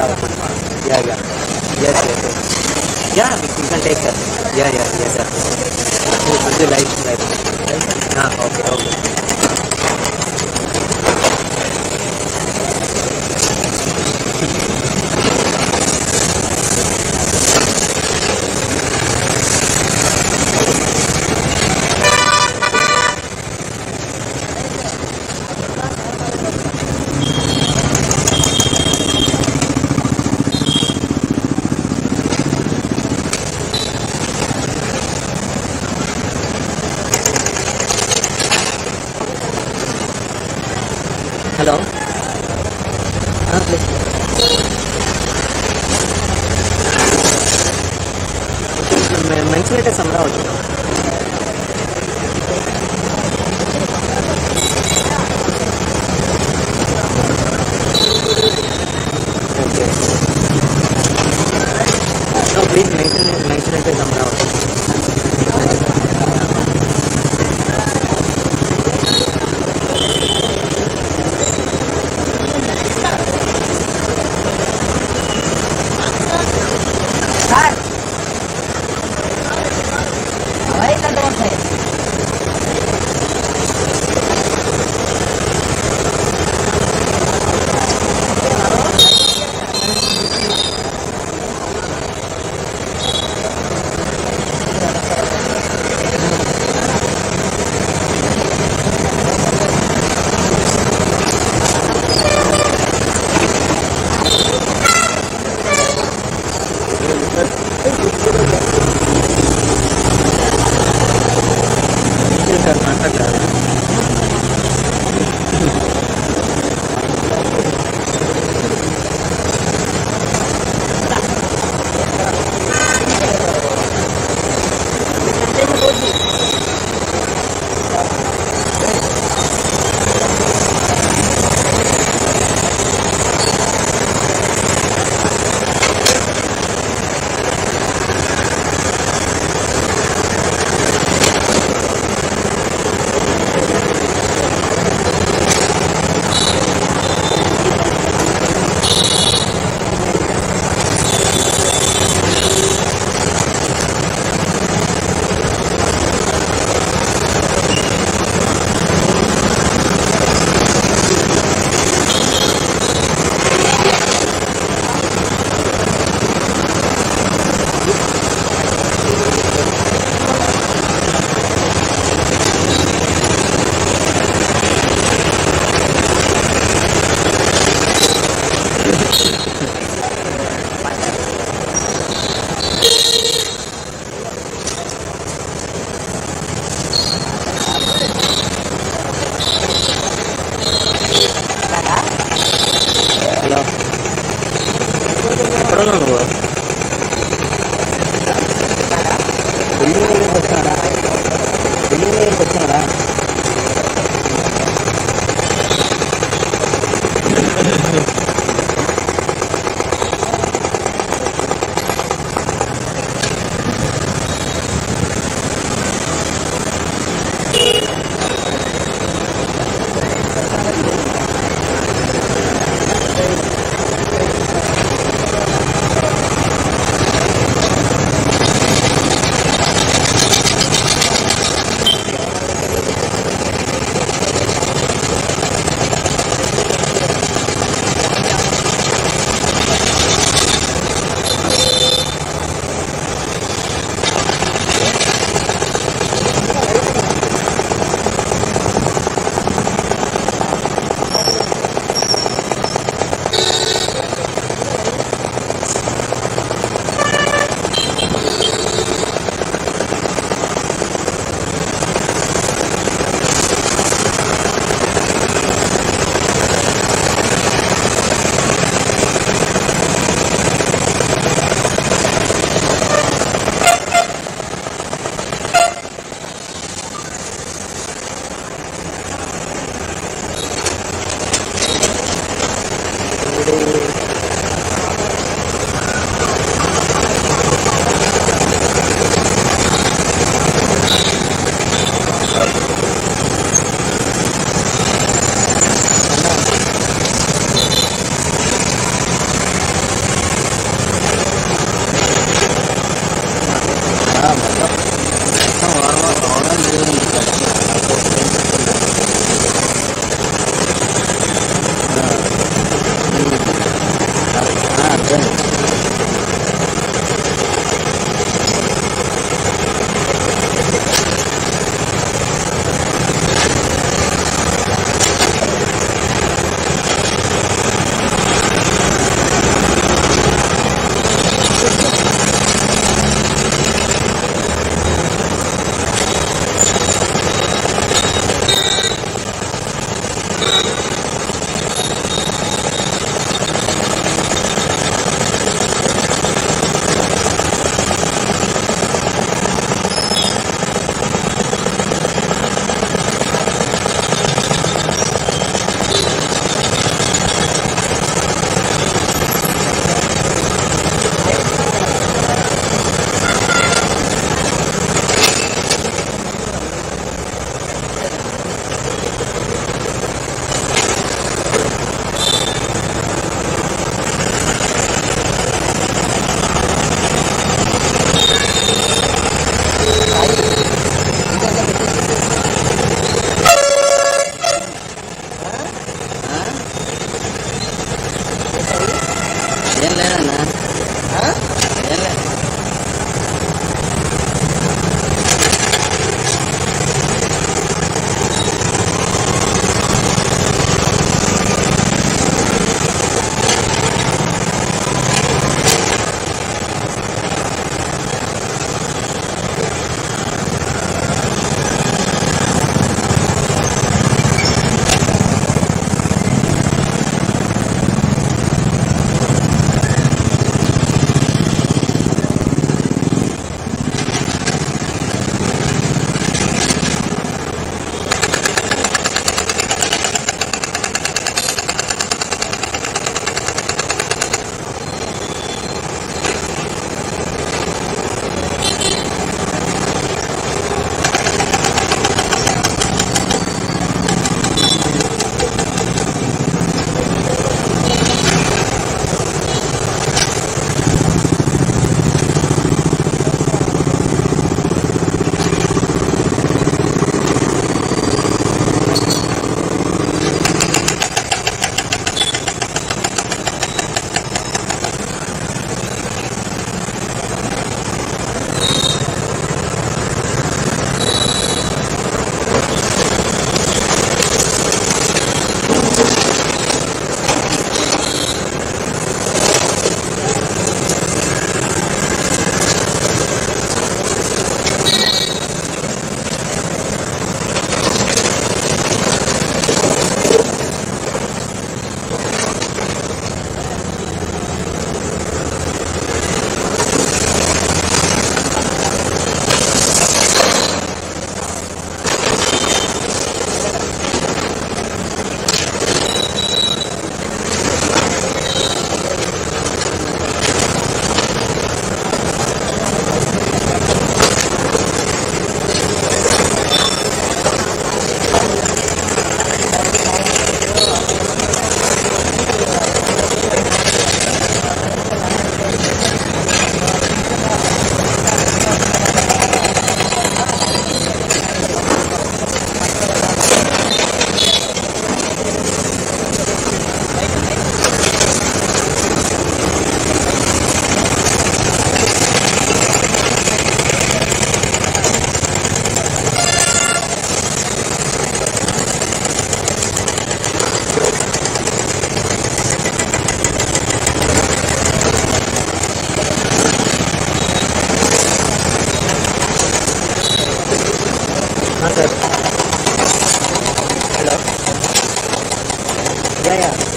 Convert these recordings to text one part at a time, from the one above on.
Yeah, yeah. Yes, yes, yes. Yeah, you can take sir. Yeah, yeah, yes sir. Would you like? Okay, okay. Hello. Please. Mention it as Amravati. Okay. No, please mention it as Amravati. ఏం లేదన్నా ఏం లేదు.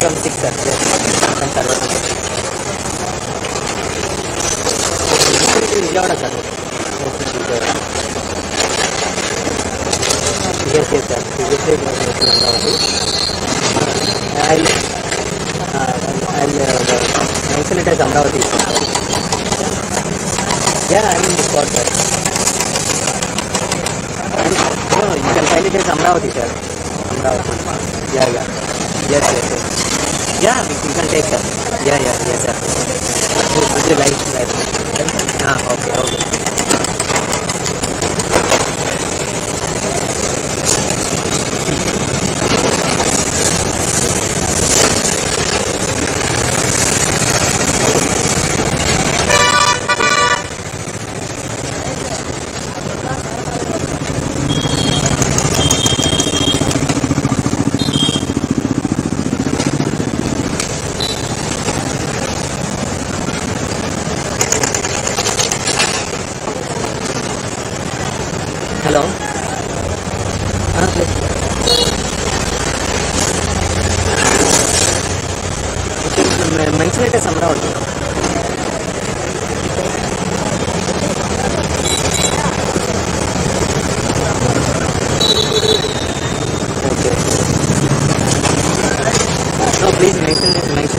from 6 sir. Yes. And తర్వాత Vijayawada sir. Yes, yes sir. Physically I'll mention it as Amravati. Yeah, I'm in the spot sir. No, you can find it as Amravati sir. Amravati. Yeah. Yes. Yeah, you can take sir. Yeah, yes sir. Would you like that? Okay. Hello. Mention it as Amravati. Okay. No, please mention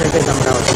it as Amravati.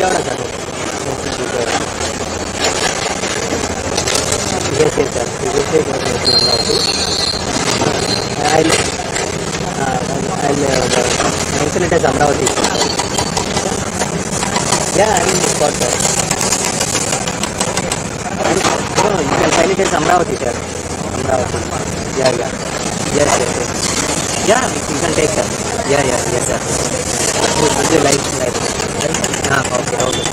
Vijayawada sir. Yes, yes, sir. Previously it was mentioned Amravati. I'll mention it as Amravati. Yeah, I mean, got that. No, you can find it as Amravati, sir. Amravati. Yeah, yeah. Yes, yes, yes. Yeah, you can take, sir. Yeah, yeah, yes, sir. Would you like? Okay, okay.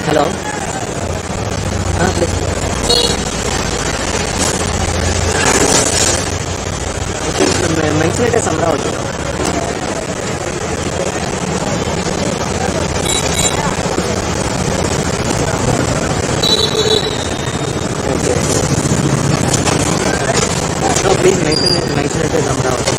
Hello? Please. Mention it as Amravati. Okay. No, please mention it as Amravati.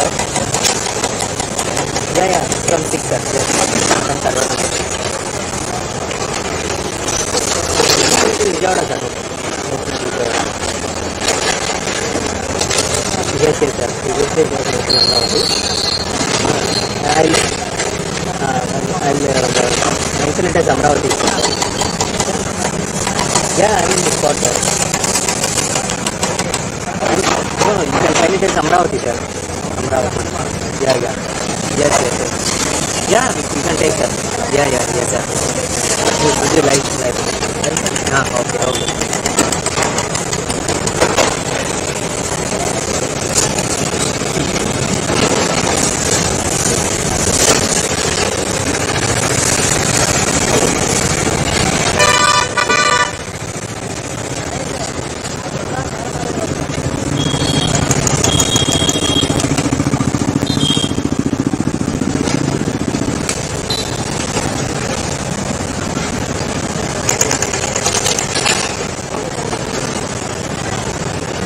Hello. Yeah, from 6 sir. Yes. From Tarvana. Vijayawada sir. Yes, sir. Previously it was mentioned Amravati. I'll mention it as Amravati. Yeah, I mean the spot sir. No, you can find it as Amravati sir. Amravati. Yeah. Yes. Yeah, you can take sir. Yeah, yes sir. Would you like? Okay.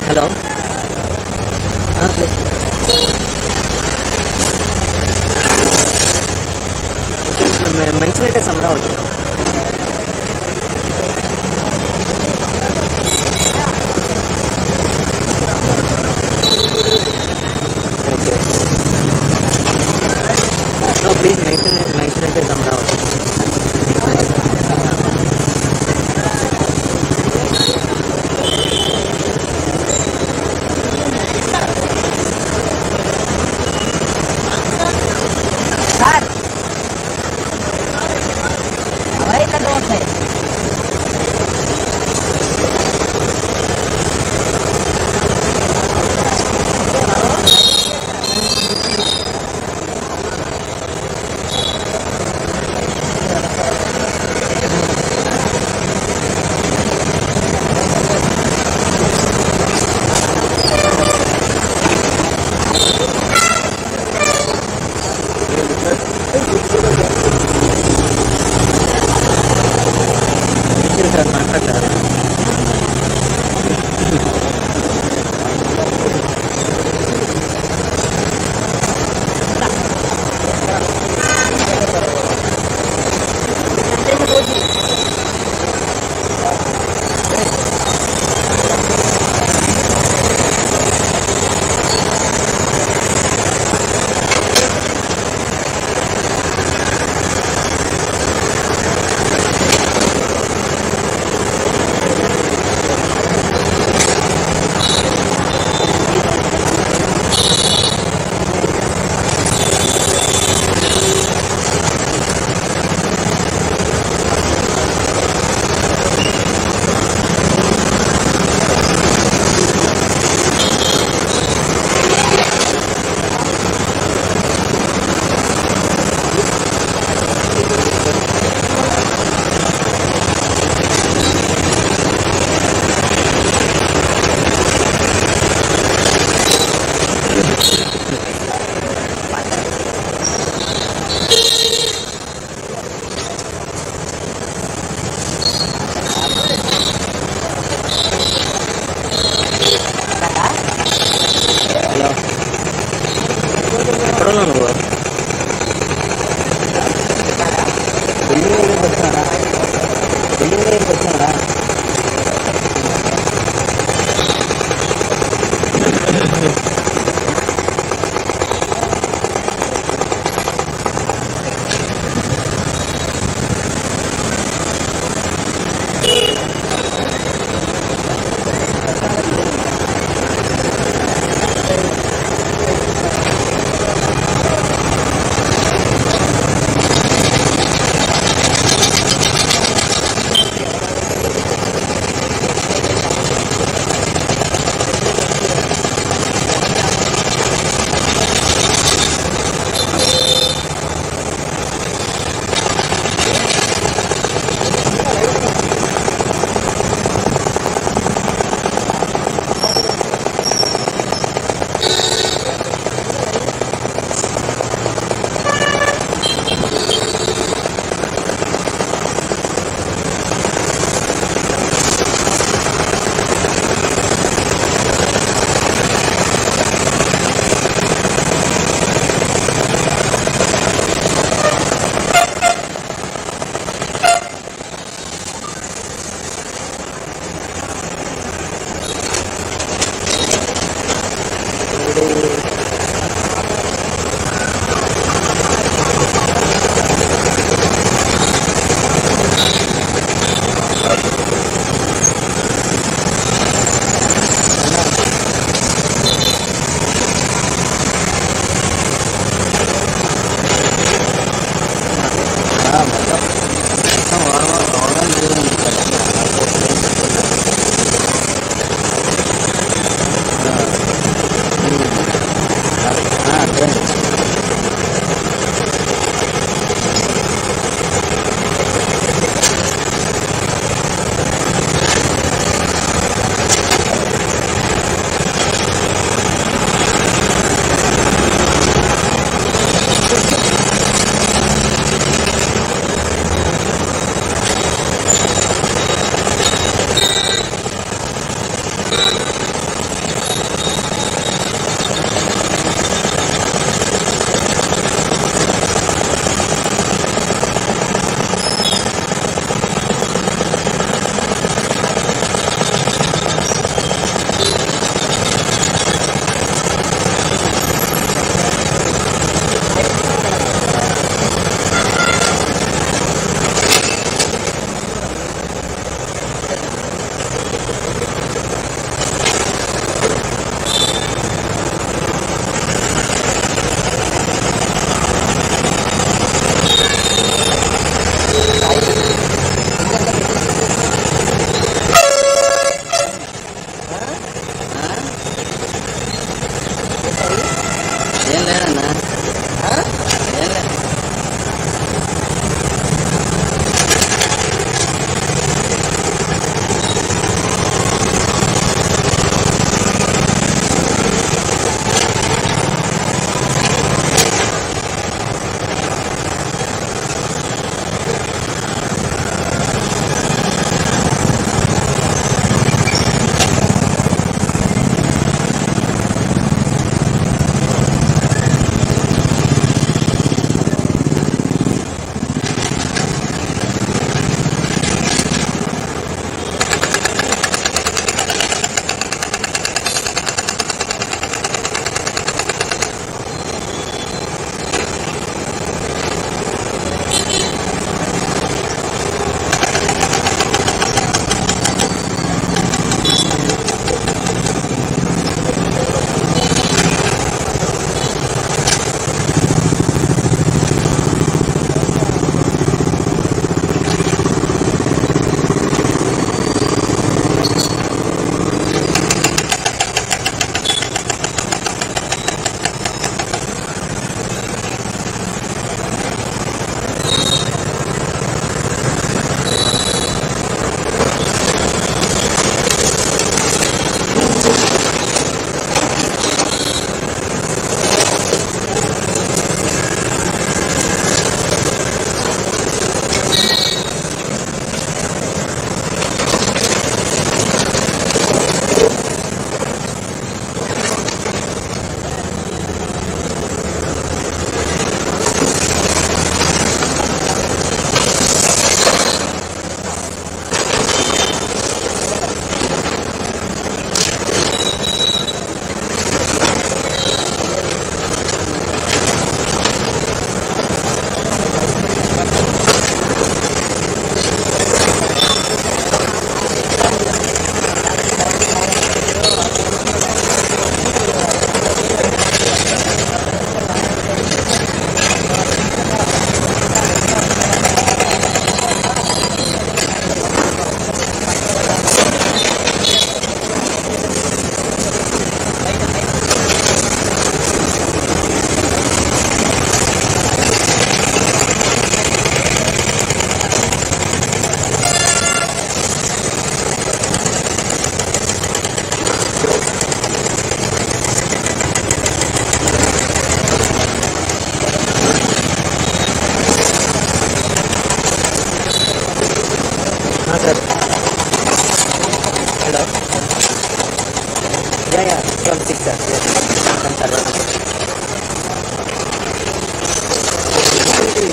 Hello. Please. Mention it as Amravati. Okay. No, please mention it as Amravati.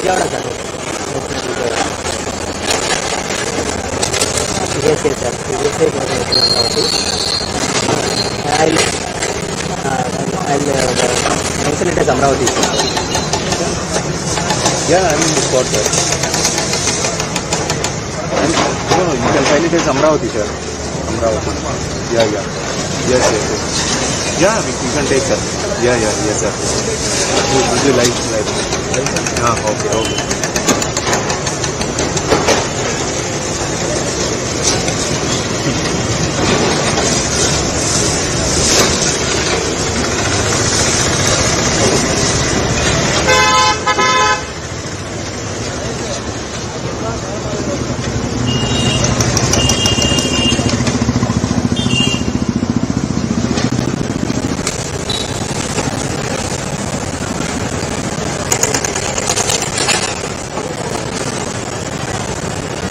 Vijayawada sir. yes sir. Previously Amaravati. Mention it as Amaravati. Yeah, I'm in the spot, sir. And, no, you can find it as Amravati, sir. Amravati. Yeah. Yes. Yeah, you can take, sir. Yeah, yes, sir. Would you like? Okay.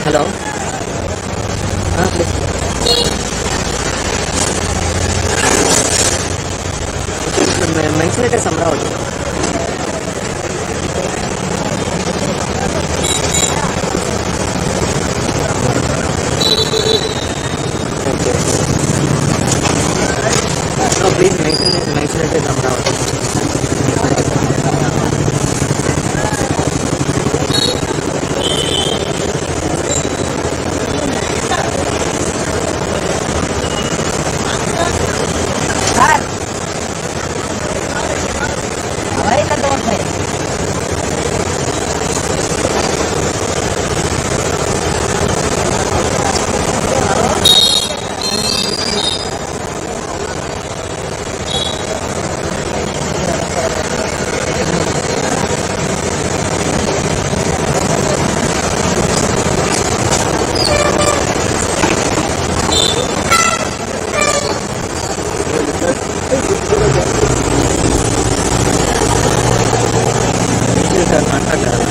Hello please. Mention it as Amaravati. Please mention it as Amaravati. Sir మాట్లాడారు.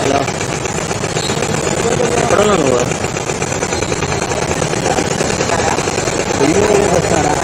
Hello ఎక్కడున్నావు నువ్వు? Building దగ్గరికి వచ్చారా?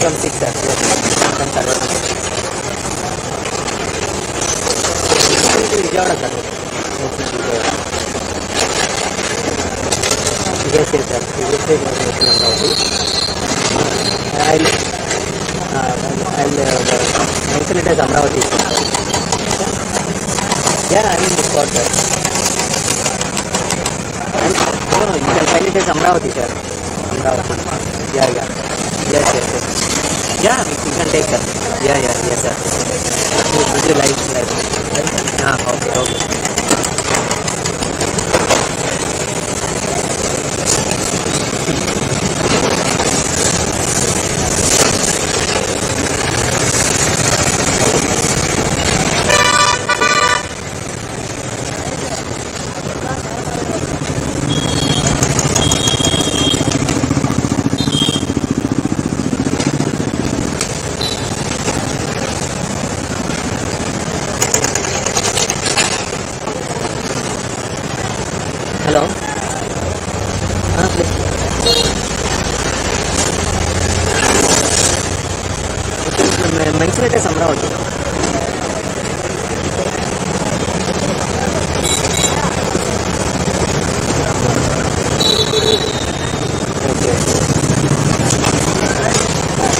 from 6, sir. Yes, from Sarvati. Vijayawada, sir. Yes, yes, sir. I'll mention it as Amravati. Yeah, I'm in the spot, sir. No, you can find it as Amravati, sir. Amravati. Yeah. Yes. Yeah, you can take, sir. Yeah, yes, sir. Would you like? Okay. Hello? Please. Mention it as Amravati. Okay.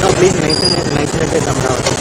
No, please mention it as Amravati.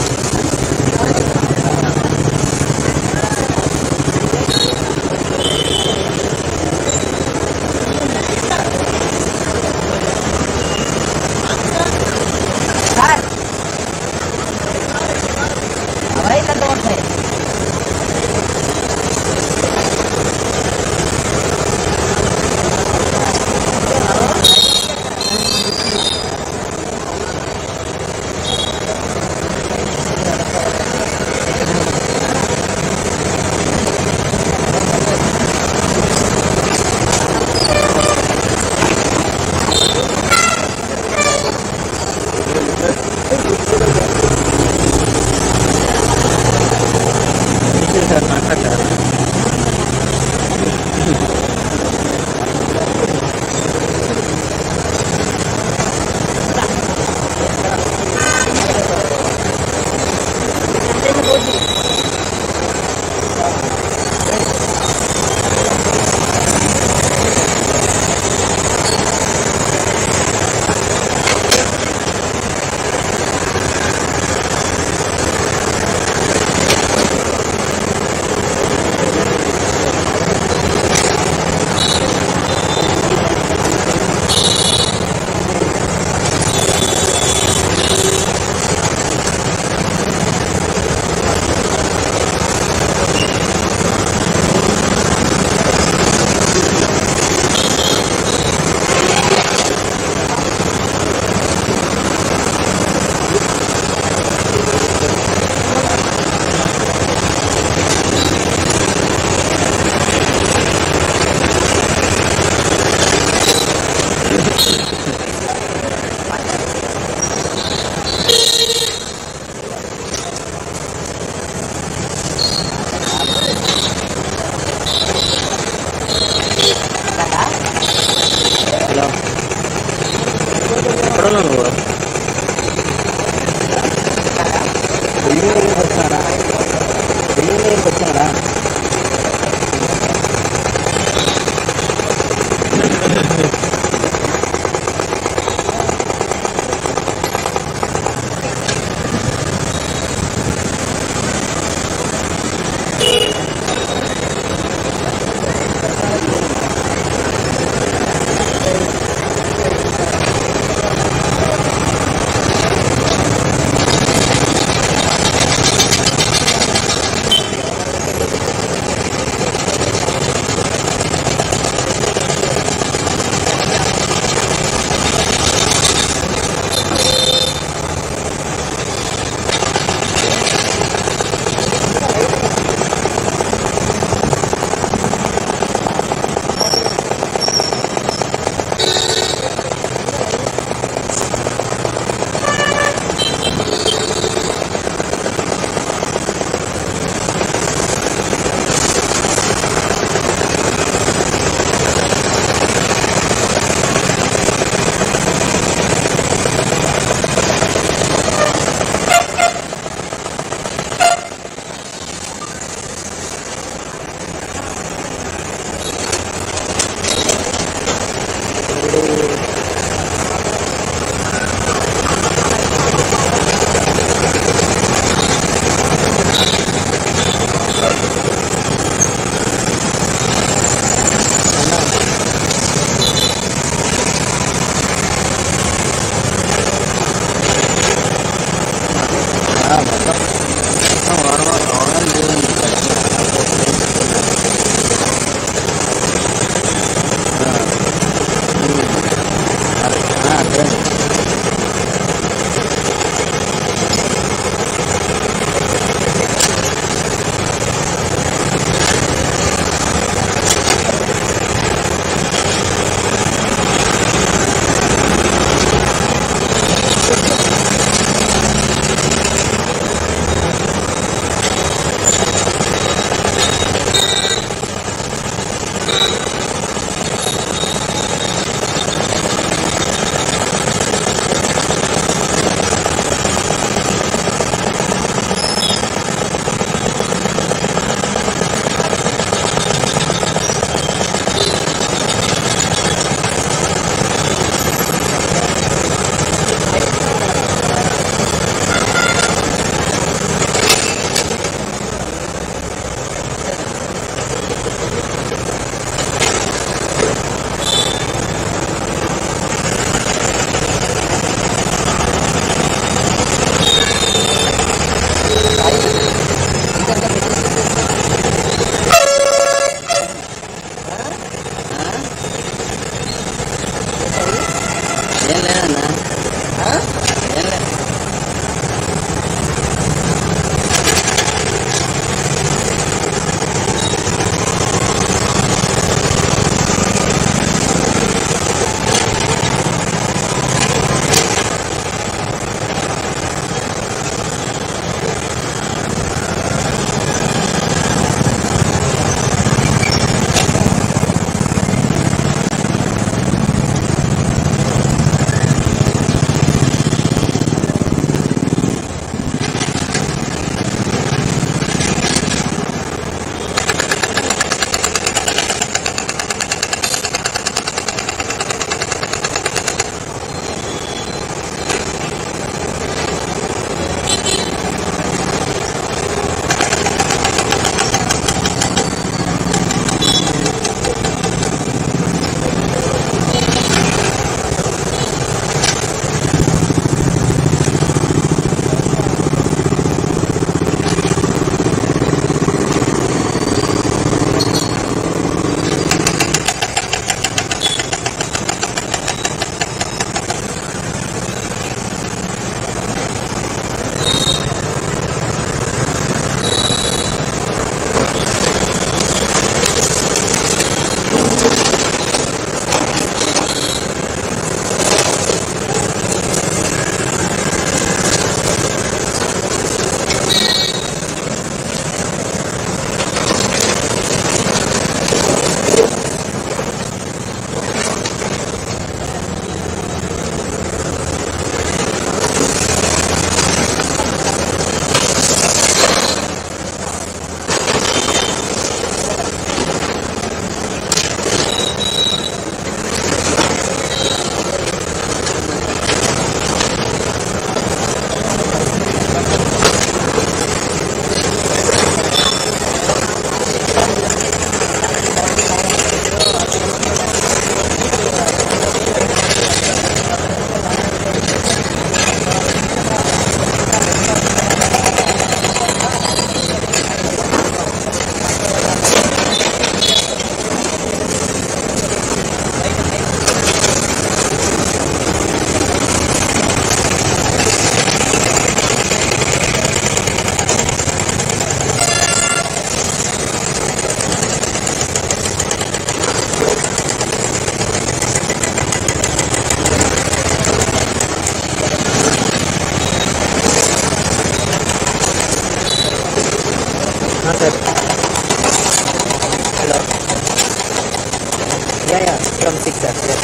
Yeah, from 6, sir. Yes.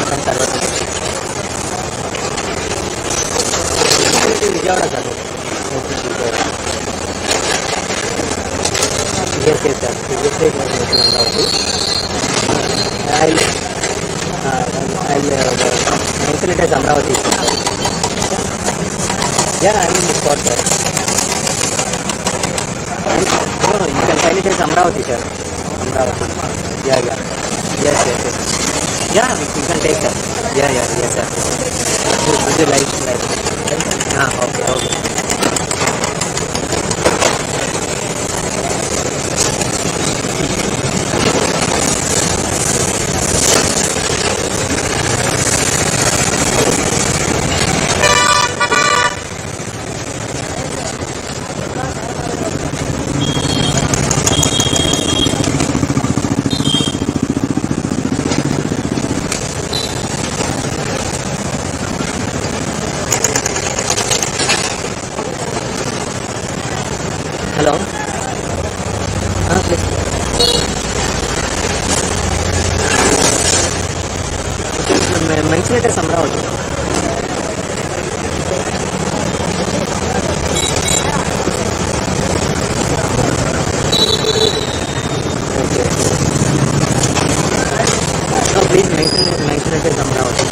From Sarvati. Vijayawada, sir. Yes, sir. Previously it was in Amravati. I'll mention it as Amravati. Yeah, I'm in the spot, sir. No, you can find it as Amravati, sir. Amravati. Yeah. Yes. Yeah, you can take, sir. Yeah, yes, sir. Would you like? Okay. Hello? Please. Mention it as Amravati. Okay. No, please mention it as Amravati.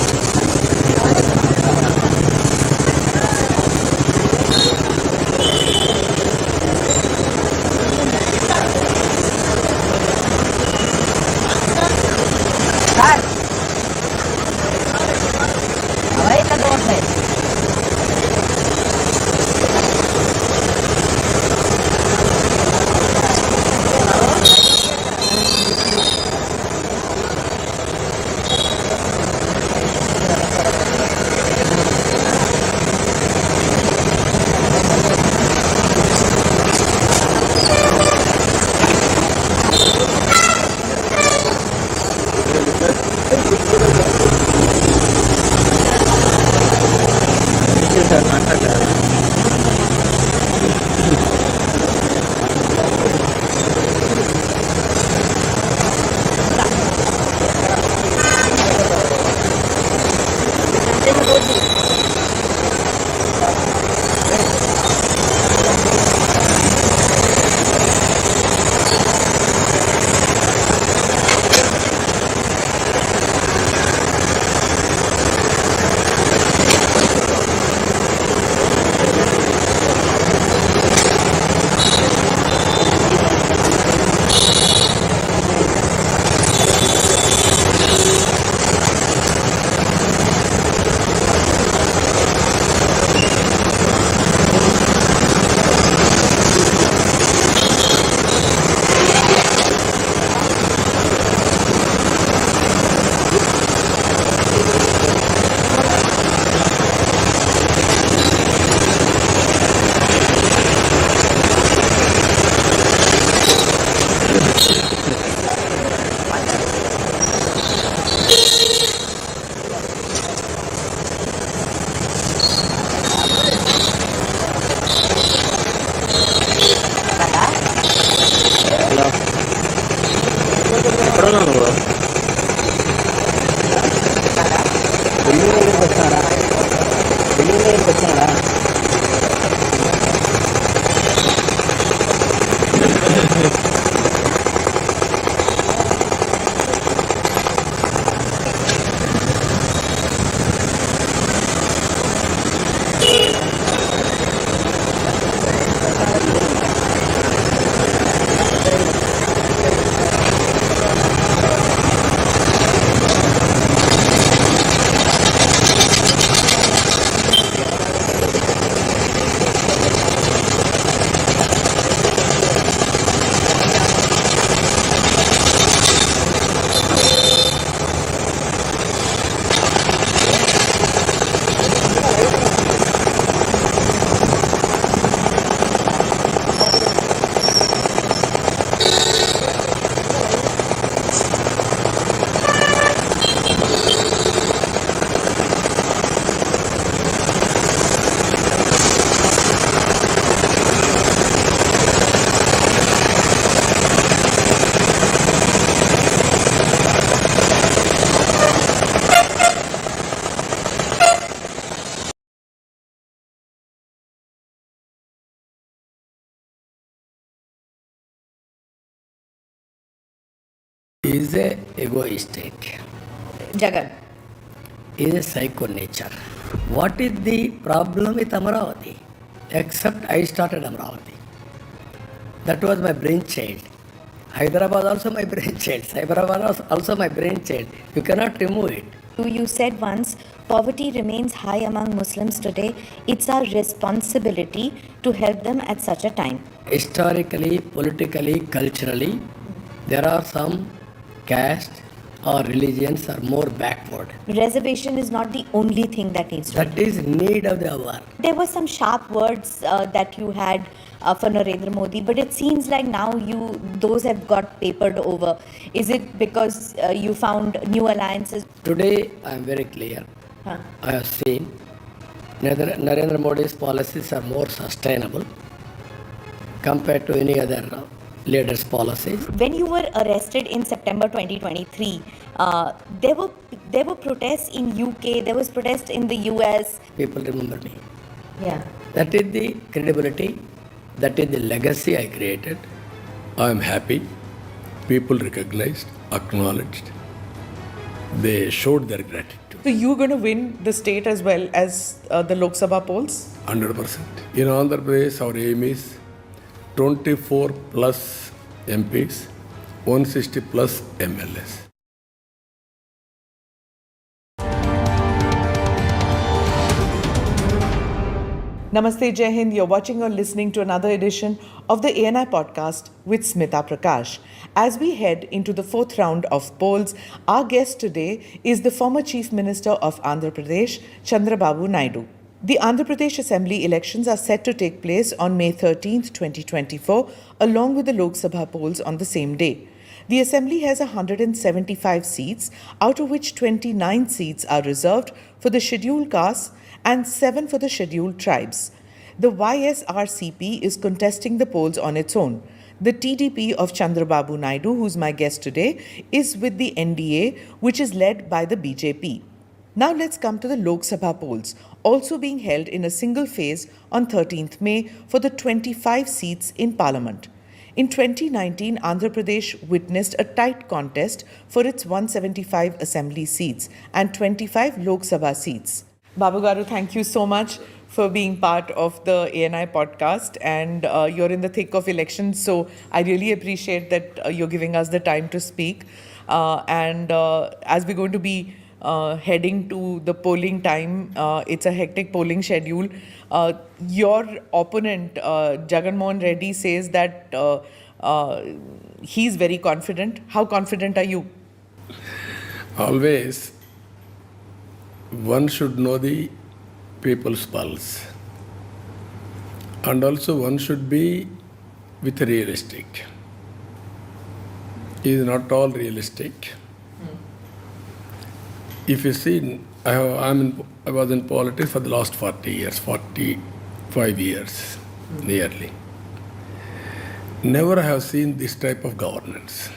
is a egoistic, Jagan. is a psycho nature. What is the problem with Amravati? Except I started Amravati. That was my brainchild. Hyderabad also my brainchild. Cyberabad also my brainchild. You cannot remove it. You said once, poverty remains high among Muslims today. It's our responsibility to help them at such a time. Historically, politically, culturally, there are some castes or religions are more backward. Reservation is not the only thing that needs to That is need of the hour. There were some sharp words that you had for Narendra Modi, but it seems like now those have got papered over. Is it because you found new alliances? Today, I am very clear. Huh. I have seen Narendra Modi's policies are more sustainable compared to any other leader's policies. When you were arrested in September 2023, there were protests in UK, there was protest in the US. People remember me. Yeah. That is the credibility, that is the legacy I created. I am happy. People recognized, acknowledged. They showed their gratitude. So you're going to win the state as well as the Lok Sabha polls? 100%. In Andhra Pradesh, our aim is 24 plus MPs, 160 plus MLAs. Namaste, Jai Hind. You're watching or listening to another edition of the ANI podcast with Smita Prakash. As we head into the fourth round of polls, our guest today is the former Chief Minister of Andhra Pradesh, Chandrababu Naidu. The Andhra Pradesh Assembly elections are set to take place on May 13th, 2024, along with the Lok Sabha polls on the same day. The Assembly has 175 seats, out of which 29 seats are reserved for the scheduled castes and 7 for the scheduled tribes. The YSRCP is contesting the polls on its own. The TDP of Chandrababu Naidu, who's my guest today, is with the NDA, which is led by the BJP. Now let's come to the Lok Sabha polls, also being held in a single phase on 13th May for the 25 seats in Parliament. In 2019, Andhra Pradesh witnessed a tight contest for its 175 assembly seats and 25 Lok Sabha seats. Babu Garu, thank you so much for being part of the ANI podcast, and you're in the thick of elections, so I really appreciate that you're giving us the time to speak. As we're going to be heading to the polling time, it's a hectic polling schedule. Your opponent, Jagan Mohan Reddy, says that he's very confident. How confident are you? Always, one should know the people's pulse. And also one should be with realistic. It is not all realistic. If you see, I was in politics for the last 40 years, 45 years nearly. Never have seen this type of governance.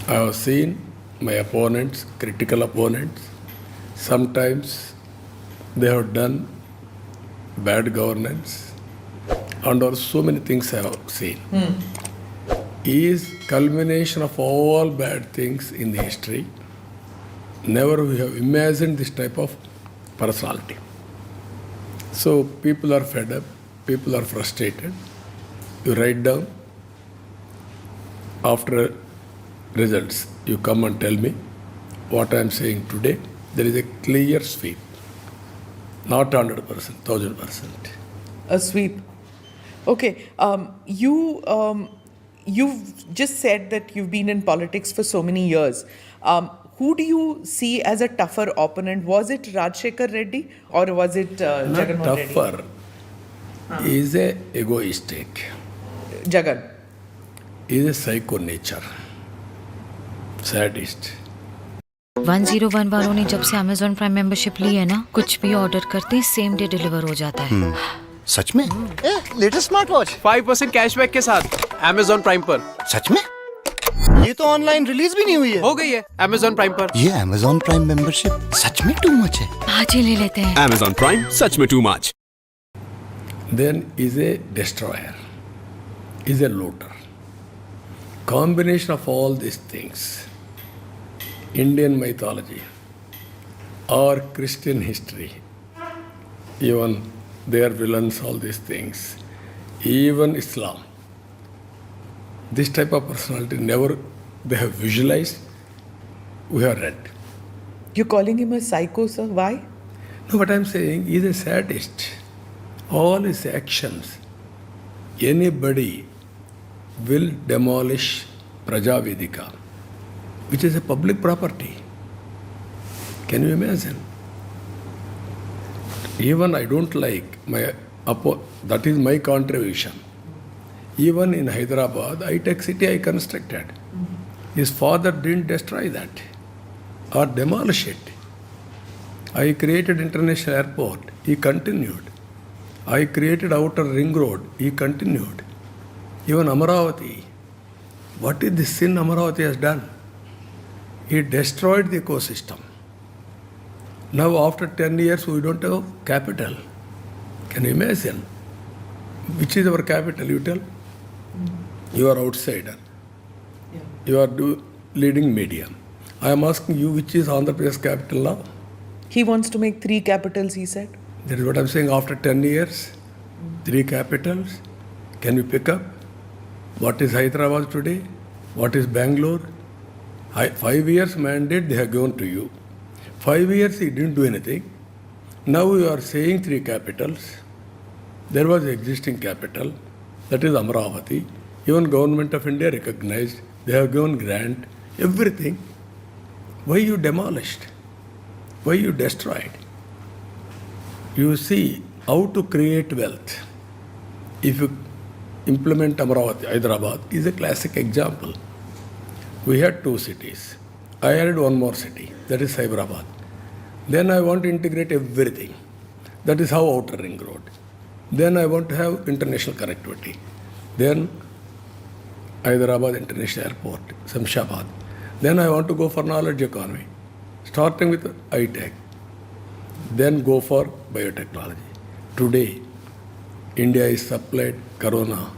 I have seen my opponents, critical opponents. Sometimes they have done bad governance, and also so many things I have seen. Is culmination of all bad things in the history. Never we have imagined this type of personality. So people are fed up, people are frustrated. You write down, after results, you come and tell me what I am saying today. There is a clear sweep, not 100%, 1000%. A sweep. Okay. You've just said that you've been in politics for so many years. Who do you see as a tougher opponent? Was it Rajshekhar Reddy or was it Jagan Mohan Reddy? Not tougher. He is a egoistic. Jagan. He is a psycho nature. Sadist. 101 वालों ने जब से Amazon Prime membership ली है ना, कुछ भी order करते हैं सेम डे डिलीवर हो जाता है। सच में? लेटेस्ट स्मार्ट वॉच 5% कैशबैक के साथ Amazon Prime पर। सच में? ये तो ऑनलाइन रिलीज भी नहीं हुई है। हो गई है Amazon Prime पर। ये Amazon Prime मेंबरशिप सच में टू मच है। आज ही ले लेते हैं। Amazon Prime सच में too much। Then is a destroyer, is a looter. Combination of all these things, Indian mythology or Christian history, even they are villains, all these things, even Islam, this type of personality never they have visualized, we have read. You're calling him a psycho, sir? Why? No, what I'm saying, he's a sadist. All his actions, anybody will demolish Prajavedika, which is a public property. Can you imagine? Even I don't like that is my contribution. Even in Hyderabad, high-tech city I constructed. His father didn't destroy that or demolish it. I created international airport, he continued. I created outer ring road, he continued. Even Amaravati, what is the sin Amaravati has done? He destroyed the ecosystem. Now after 10 years we don't have capital. Can you imagine? Which is our capital, you tell? You are outsider. You are leading medium. I am asking you, which is Andhra Pradesh capital now? He wants to make 3 capitals, he said. That is what I am saying. After 10 years, 3 capitals. Can you pick up? What is Hyderabad today? What is Bangalore? 5 years mandate they have given to you. 5 years he didn't do anything. Now you are saying 3 capitals. There was existing capital, that is Amaravati. Even Government of India recognized. They have given grant, everything. Why you demolished? Why you destroyed? You see how to create wealth. If you implement Amaravati, Hyderabad is a classic example. We had 2 cities. I added 1 more city, that is Hyderabad. Then I want to integrate everything. That is how outer ring road. Then I want to have international connectivity. Then Hyderabad International Airport, Samshabad. Then I want to go for knowledge economy, starting with high-tech. Then go for biotechnology. Today, India is supplied corona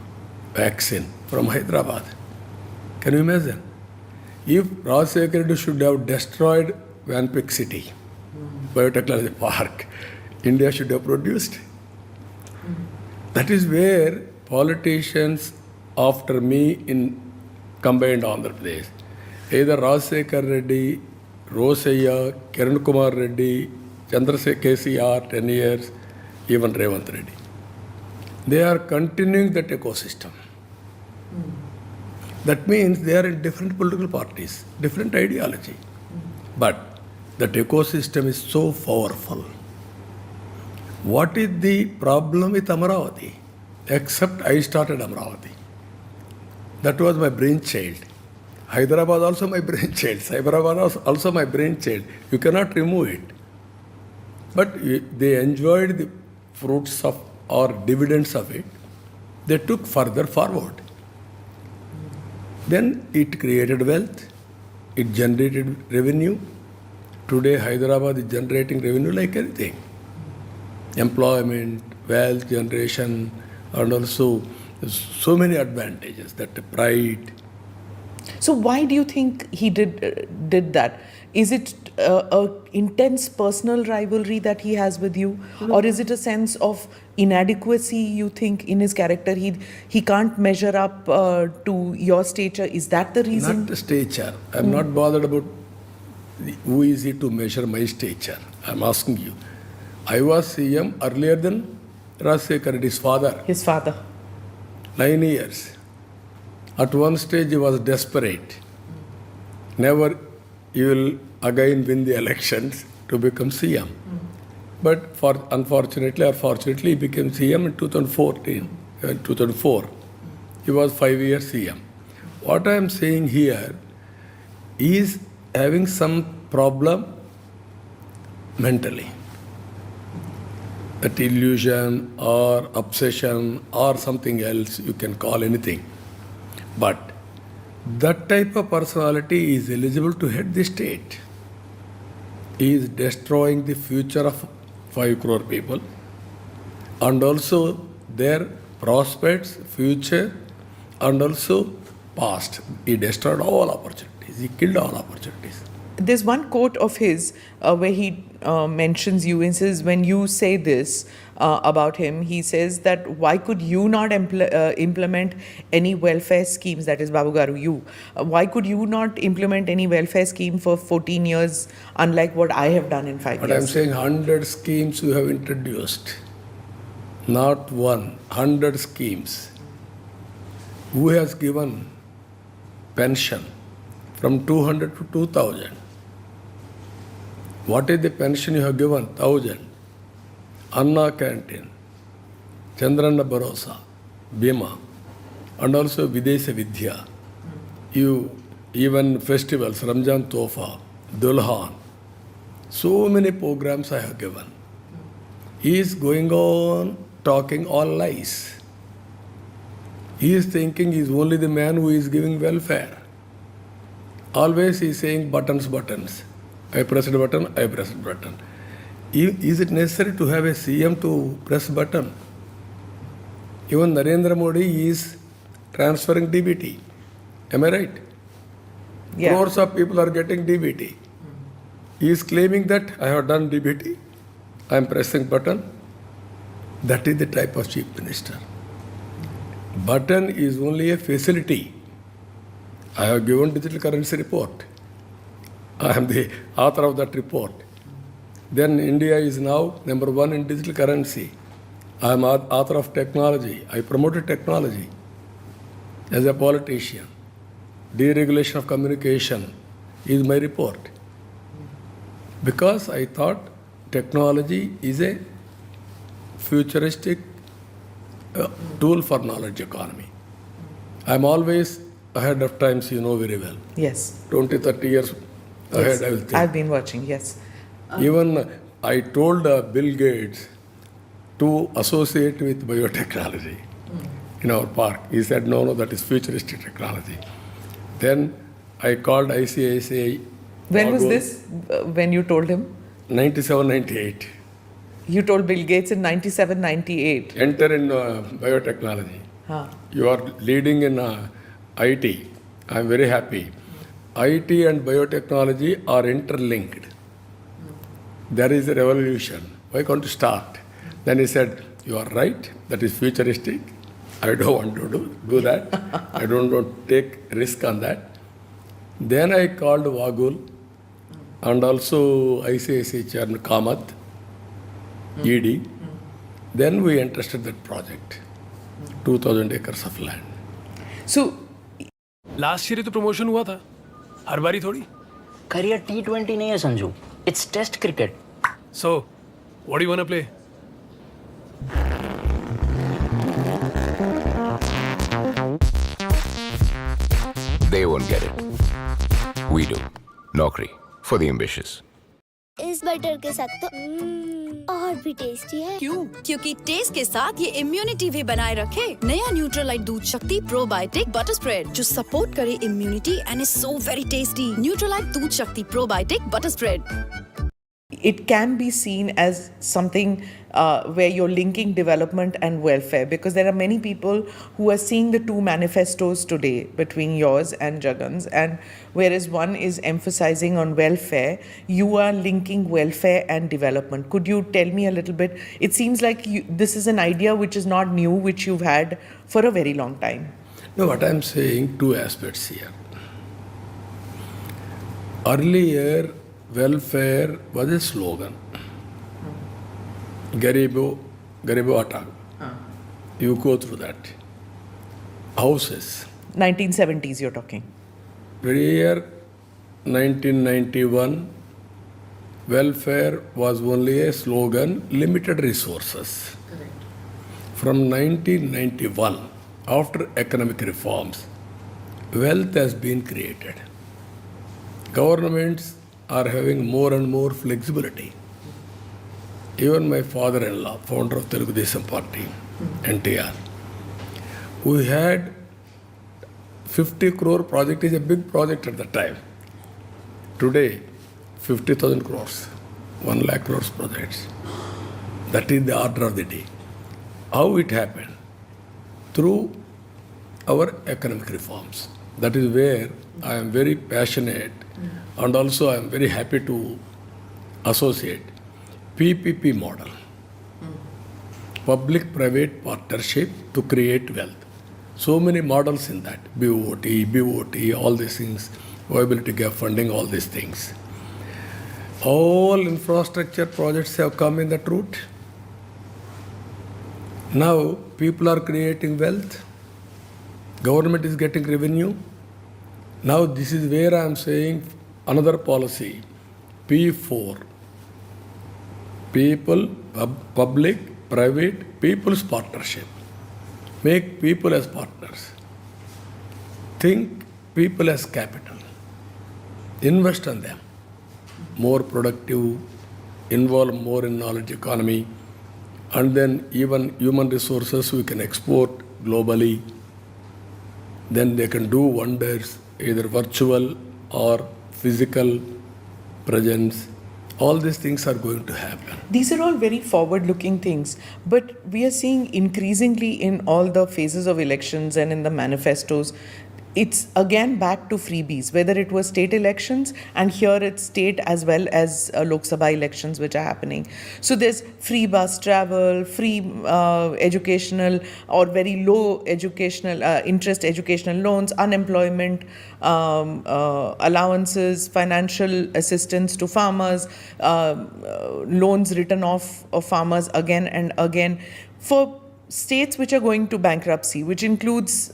vaccine from Hyderabad. Can you imagine? If Rajshekhar Reddy should have destroyed Vanpik city, biotechnology park, India should have produced. That is where politicians after me in combined Andhra Pradesh, either Rajshekhar Reddy, Rosaya, Kiran Kumar Reddy, Chandrasekhar KCR 10 years, even Revant Reddy. They are continuing that ecosystem. That means they are in different political parties, different ideology. But that ecosystem is so powerful. What is the problem with Amaravati? Except I started Amaravati. That was my brainchild. Hyderabad also my brainchild. Hyderabad also my brainchild. You cannot remove it. But they enjoyed the fruits of or dividends of it. They took further forward. Then it created wealth. It generated revenue. Today Hyderabad is generating revenue like anything. Employment, wealth generation, and also so many advantages, that pride. So why do you think he did that? Is it a intense personal rivalry that he has with you, or is it a sense of inadequacy you think in his character? He can't measure up to your stature. Is that the reason? Not the stature. I'm not bothered about who is he to measure my stature. I'm asking you. I was CM earlier than Rajshekhar Reddy's father. His father. 9 years. At one stage he was desperate. Never you will again win the elections to become CM. But unfortunately or fortunately he became CM in 2004. He was 5 years CM. What I am saying here is having some problem mentally. That illusion or obsession or something else, you can call anything. But that type of personality is eligible to head the state. He is destroying the future of 5 crore people and also their prospects, future, and also past, he destroyed all opportunities. He killed all opportunities. There's one quote of his where he mentions you and says, when you say this about him, he says that why could you not implement any welfare schemes, that is Babu Garu, you. Why could you not implement any welfare scheme for 14 years, unlike what I have done in 5 But years? I'm saying 100 schemes you have introduced. Not one, 100 schemes. Who has given pension from 200 to 2000? What is the pension you have given? 1000. Anna Canteen, Chandranna Bharosa, Bima, and also Videsha Vidya. You, even festivals, Ramjan Tofa, Dulhan. So many programs I have given. He is going on talking all lies. He is thinking he is only the man who is giving welfare. Always he is saying buttons, buttons. I pressed a button, I pressed a button. Is it necessary to have a CM to press button? Even Narendra Modi is transferring DBT. Am I right? Yeah. Crores of people are getting DBT. He is claiming that I have done DBT. I am pressing button. That is the type of chief minister. Button is only a facility. I have given digital currency report. I am the author of that report. Then India is now number 1 in digital currency. I am author of technology. I promoted technology as a politician. Deregulation of communication is my report. Because I thought technology is a futuristic tool for knowledge economy. I am always ahead of times, you know very well. Yes. 20, 30 years ahead, Yes. I will think. I've been watching, yes. Even I told Bill Gates to associate with biotechnology in our park. He said, no, that is futuristic technology. Then I called ICICI. When was Wagul, this, when you told him? 97, 98. You told Bill Gates in 97, 98. Enter in biotechnology. Huh. You are leading in IT. I am very happy. IT and biotechnology are interlinked. There is a revolution. Why can't you start? Then he said, you are right, that is futuristic. I don't want to do that. I don't want to take risk on that. Then I called Wagul and also ICICI chairman Kamath, ED. Then we entrusted that project, 2,000 acres of land. So, last year ही तो promotion हुआ था, हर बारी थोड़ी. Career T20 नहीं है Sanju, it's test cricket. So, what do you want to play? They won't get it. We do. Naukri for the ambitious. इस butter के साथ तो और भी टेस्टी है. क्यों? क्योंकि टेस्ट के साथ ये इम्यूनिटी भी बनाए रखे. नया न्यूट्रलाइट दूध शक्ति प्रोबायोटिक बटर स्प्रेड जो सपोर्ट करे immunity and is so very tasty. Nutrilite दूध शक्ति probiotic butter spread. it can be seen as something where you're linking development and welfare, because there are many people who are seeing the two manifestos today between yours and Jagan's, and whereas one is emphasizing on welfare, you are linking welfare and development. Could you tell me a little bit? It seems like this is an idea which is not new, which you've had for a very long time. No, what I'm saying, two aspects here. Earlier, welfare was a slogan. Garibo Hata. You go through that. Houses. 1970s you're talking. Year 1991, welfare was only a slogan, limited resources. Correct. From 1991, after economic reforms, wealth has been created. Governments are having more and more flexibility. Even my father-in-law, founder of Telugu Desam Party, NTR, we had 50 crore project is a big project at the time. Today, 50,000 crores, 1 lakh crores projects. That is the order of the day. How it happened? Through our economic reforms. That is where I am very passionate and also I am very happy to associate PPP model, public-private partnership to create wealth. So many models in that, BOT, all these things, viability gap funding, all these things. All infrastructure projects have come in that route. Now people are creating wealth, government is getting revenue. Now this is where I am saying another policy, P4, people, public, private, people's partnership. Make people as partners. Think people as capital. Invest on them. More productive, involve more in knowledge economy, and then even human resources we can export globally. Then they can do wonders, either virtual or physical presence. All these things are going to happen. These are all very forward-looking things, but we are seeing increasingly in all the phases of elections and in the manifestos, it's again back to freebies, whether it was state elections, and here it's state as well as Lok Sabha elections which are happening. So there's free bus travel, free educational or very low educational interest educational loans, unemployment allowances, financial assistance to farmers, loans written off of farmers again and again. For states which are going to bankruptcy, which includes,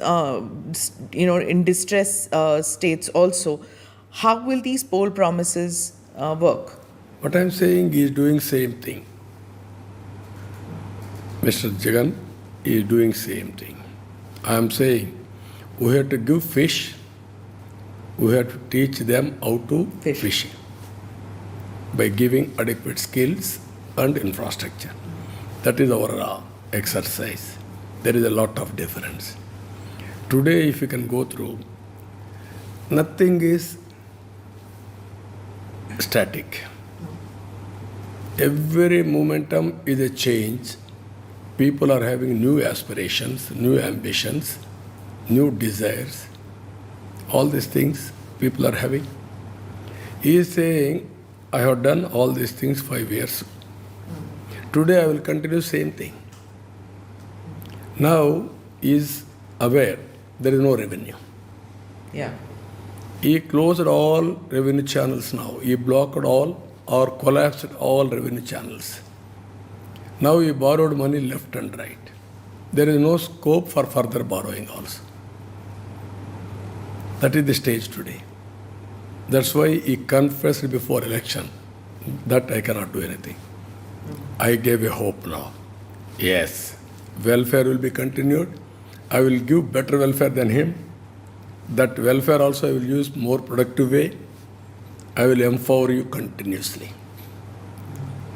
in distress states also, how will these poll promises work? What I'm saying is doing same thing. Mr. Jagan is doing same thing. I am saying we have to give fish, we have to teach them how to fish by giving adequate skills and infrastructure. That is our exercise. There is a lot of difference. Today, if you can go through, nothing is static. Every momentum is a change. People are having new aspirations, new ambitions, new desires. All these things people are having. He is saying, I have done all these things 5 years. Today I will continue same thing. Now he is aware there is no revenue. Yeah. He closed all revenue channels now. He blocked all or collapsed all revenue channels. Now he borrowed money left and right. There is no scope for further borrowing also. That is the stage today. That's why he confessed before election that I cannot do anything. I gave a hope now. Yes, welfare will be continued. I will give better welfare than him. That welfare also I will use more productive way. I will empower you continuously.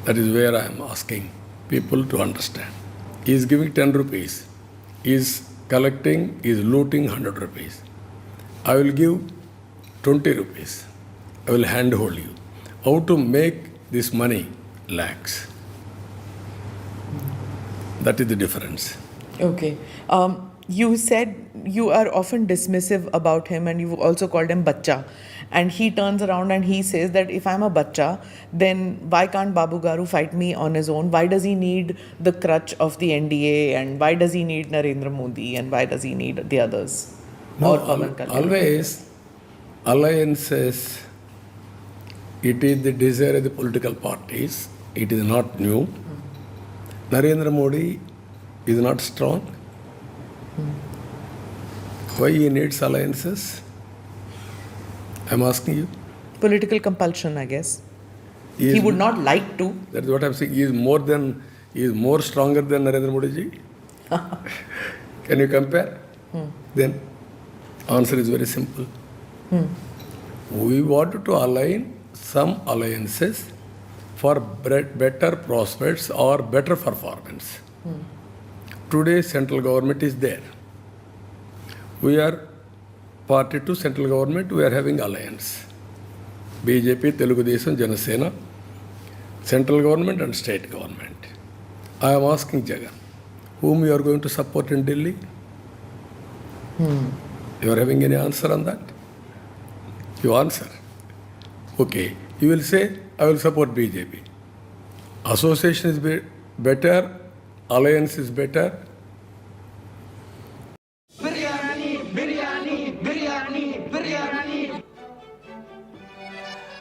That is where I am asking people to understand. He is giving 10 rupees. He is collecting, he is looting 100 rupees. I will give 20 rupees. I will handhold you. How to make this money lakhs. That is the difference. Okay. You said you are often dismissive about him and you also called him Bachcha. And he turns around and he says that if I'm a Bachcha, then why can't Babu Garu fight me on his own? Why does he need the crutch of the NDA? And why does he need Narendra Modi? And why does he need the others? No, always alliances, it is the desire of the political parties. It is not new. Narendra Modi is not strong. Why he needs alliances? I'm asking you. Political compulsion, I guess. He would not like to. That's what I'm saying. He is more stronger than Narendra Modi ji. Can you compare? Then answer is very simple. We wanted to align some alliances for better prospects or better performance. Today central government is there. We are party to central government, we are having alliance. BJP, Telugu Desam, Janasena, central government and state government. I am asking Jagan, whom you are going to support in Delhi? You are having any answer on that? You answer. Okay. You will say, I will support BJP. Association is better, alliance is better.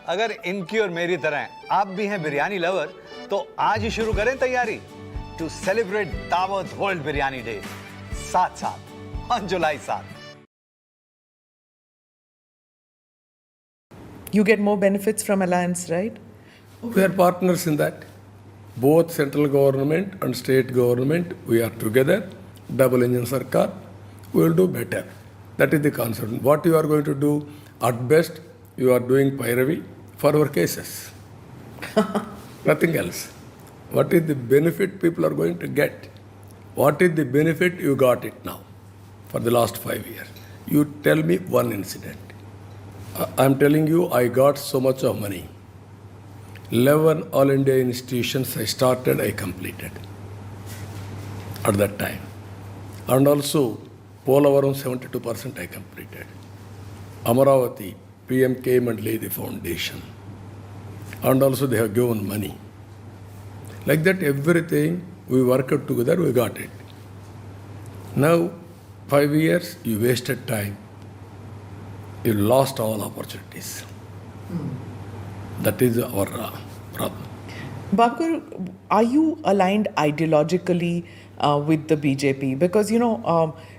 अगर इनकी और मेरी तरह आप भी हैं biryani lover तो आज ही शुरू करें तैयारी टू सेलिब्रेट दावत world biryani day 7/7 on July 7. You get more benefits from alliance, right? We are partners in that. Both central government and state government, we are together. Double engine sarkar, we will do better. That is the concept. What you are going to do, at best, you are doing pyravi for our cases. Nothing else. What is the benefit people are going to get? What is the benefit you got it now for the last 5 years? You tell me one incident. I'm telling you, I got so much of money. 11 All India institutions I started, I completed at that time. And also, Polavaram 72% I completed. Amaravati, PM came and laid the foundation. And also they have given money. Like that, everything we worked together, we got it. Now, 5 years, you wasted time. You lost all opportunities. That is our problem. Babkar, are you aligned ideologically with the BJP? Because,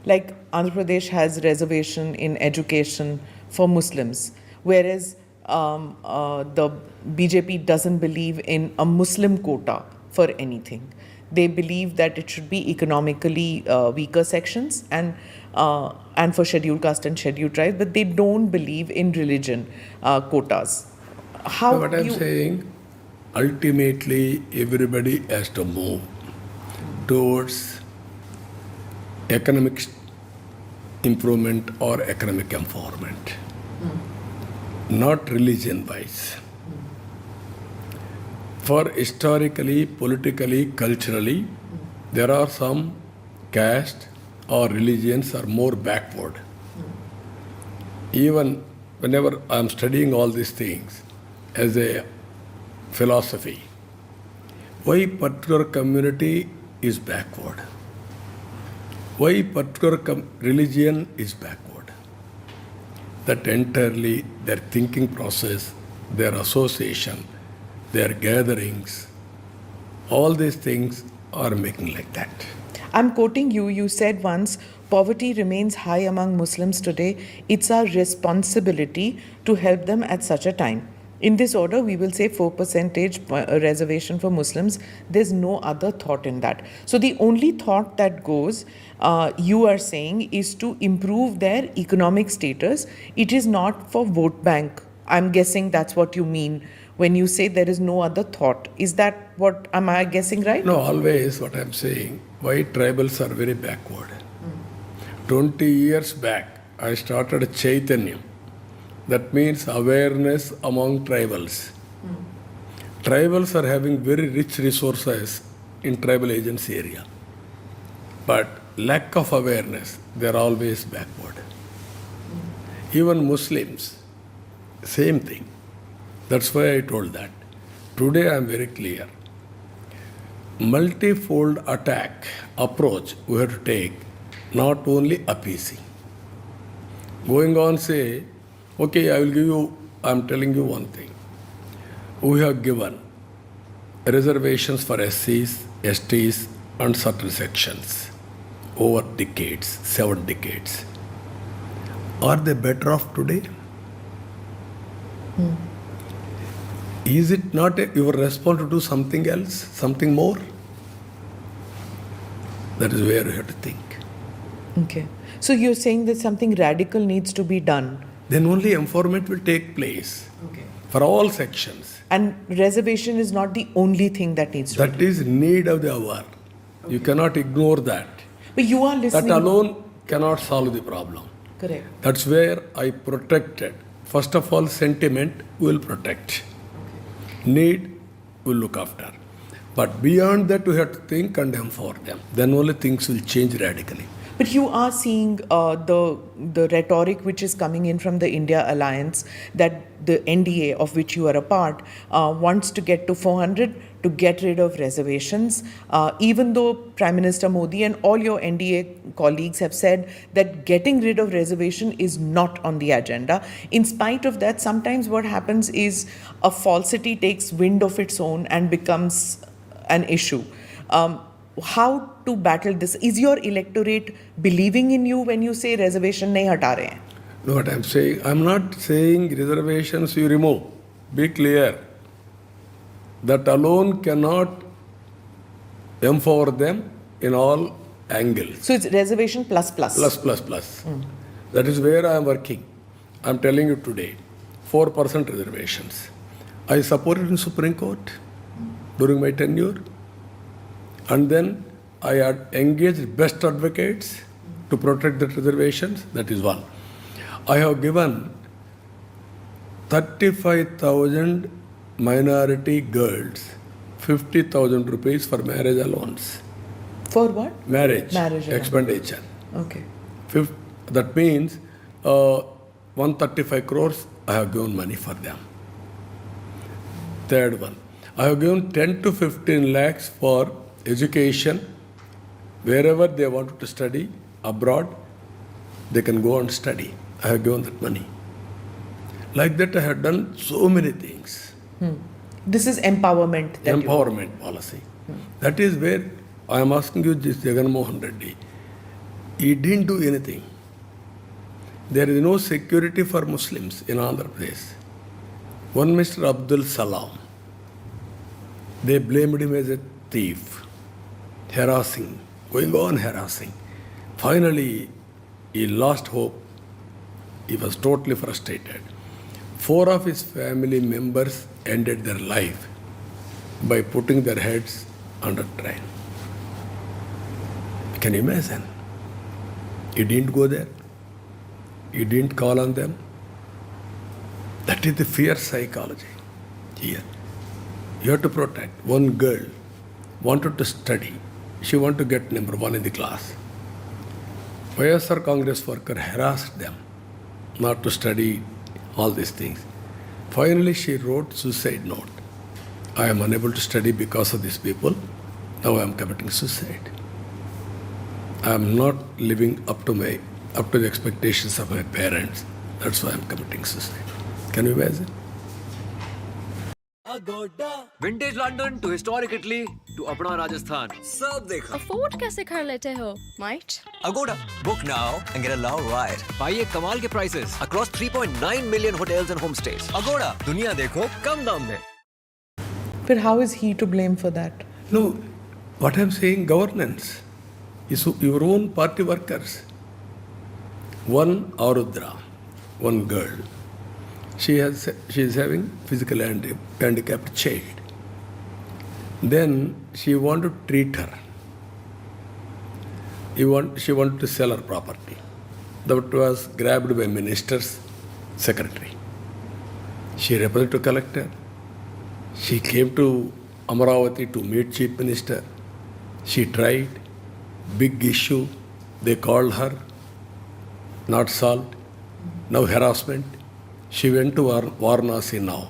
like Andhra Pradesh has reservation in education for Muslims, whereas the BJP doesn't believe in a Muslim quota for anything. They believe that it should be economically weaker sections and for scheduled caste and scheduled tribes, but they don't believe in religion quotas. How what I'm saying, ultimately everybody has to move towards economic improvement or economic empowerment, not religion-wise. For historically, politically, culturally, there are some caste or religions are more backward. Even whenever I'm studying all these things as a philosophy, why particular community is backward? Why particular religion is backward? That entirely their thinking process, their association, their gatherings, all these things are making like that. I'm quoting you. You said once, poverty remains high among Muslims today. It's our responsibility to help them at such a time. In this order, we will say 4% reservation for Muslims. There's no other thought in that. So the only thought that goes, you are saying, is to improve their economic status. It is not for vote bank. I'm guessing that's what you mean when you say there is no other thought. Is that what, am I guessing right? No, always what I'm saying, why tribals are very backward. 20 years back, I started Chaitanya. That means awareness among tribals. Tribals are having very rich resources in tribal agency area. But lack of awareness, they are always backward. Even Muslims, same thing. That's why I told that. Today I am very clear. Multifold attack approach we have to take, not only appeasing. Going on say, okay, I'm telling you one thing. We have given reservations for SCs, STs and certain sections over decades, 7 decades. Are they better off today? Is it not your response to do something else, something more? That is where you have to think. Okay. So you're saying that something radical needs to be done. Then only empowerment will take place for all sections. And reservation is not the only thing that needs to be done. That is need of the hour. You cannot ignore that. But you are listening. That alone cannot solve the problem. Correct. That's where I protected. First of all, sentiment will protect. Need will look after. But beyond that, we have to think and empower them. Then only things will change radically. But you are seeing the rhetoric which is coming in from the India alliance that the NDA, of which you are a part, wants to get to 400 to get rid of reservations, even though Prime Minister Modi and all your NDA colleagues have said that getting rid of reservation is not on the agenda. In spite of that, sometimes what happens is a falsity takes wind of its own and becomes an issue. How to battle this? Is your electorate believing in you when you say reservation nahi hata rahe hain? No, what I'm saying, I'm not saying reservations you remove. Be clear. That alone cannot empower them in all angles. So it's reservation plus plus. Plus. That is where I am working. I'm telling you today, 4% reservations. I supported in Supreme Court during my tenure. And then I had engaged best advocates to protect the reservations. That is one. I have given 35,000 minority girls 50,000 rupees for marriage allowance. For what? Marriage allowance. expenditure. Okay. That means 135 crores I have given money for them. Third one, I have given 10 to 15 lakhs for education. Wherever they want to study abroad, they can go and study. I have given that money. Like that, I have done so many things. This is empowerment. Empowerment policy. That is where I am asking you, this Jagan Mohan Reddy. He didn't do anything. There is no security for Muslims in Andhra Pradesh. One Mr. Abdul Salam, they blamed him as a thief, harassing, going on harassing. Finally, he lost hope. He was totally frustrated. 4 of his family members ended their life by putting their heads under train. Can you imagine? He didn't go there. He didn't call on them. That is the fear psychology here. You have to protect. One girl wanted to study. She wanted to get number 1 in the class. YSR Congress worker harassed them not to study all these things. Finally, she wrote suicide note. I am unable to study because of these people. Now I am committing suicide. I am not living up to the expectations of my parents. That's why I am committing suicide. Can you imagine? Vintage London to historic Italy to अपना राजस्थान सब देखा। Afford कैसे कर लेते हो mate? Agoda book now and get a love ride. पाइए कमाल के prices across 3.9 million hotels and homestays. Agoda दुनिया देखो कम दाम में। But how is he to blame for that? No, what I'm saying, governance is your own party workers. One Arudra, one girl, she is having physical handicapped child. Then she wanted to treat her. She wanted to sell her property. That was grabbed by minister's secretary. She represented to collector. She came to Amaravati to meet Chief Minister. She tried. Big issue. They called her. Not solved. Now harassment. She went to Varanasi now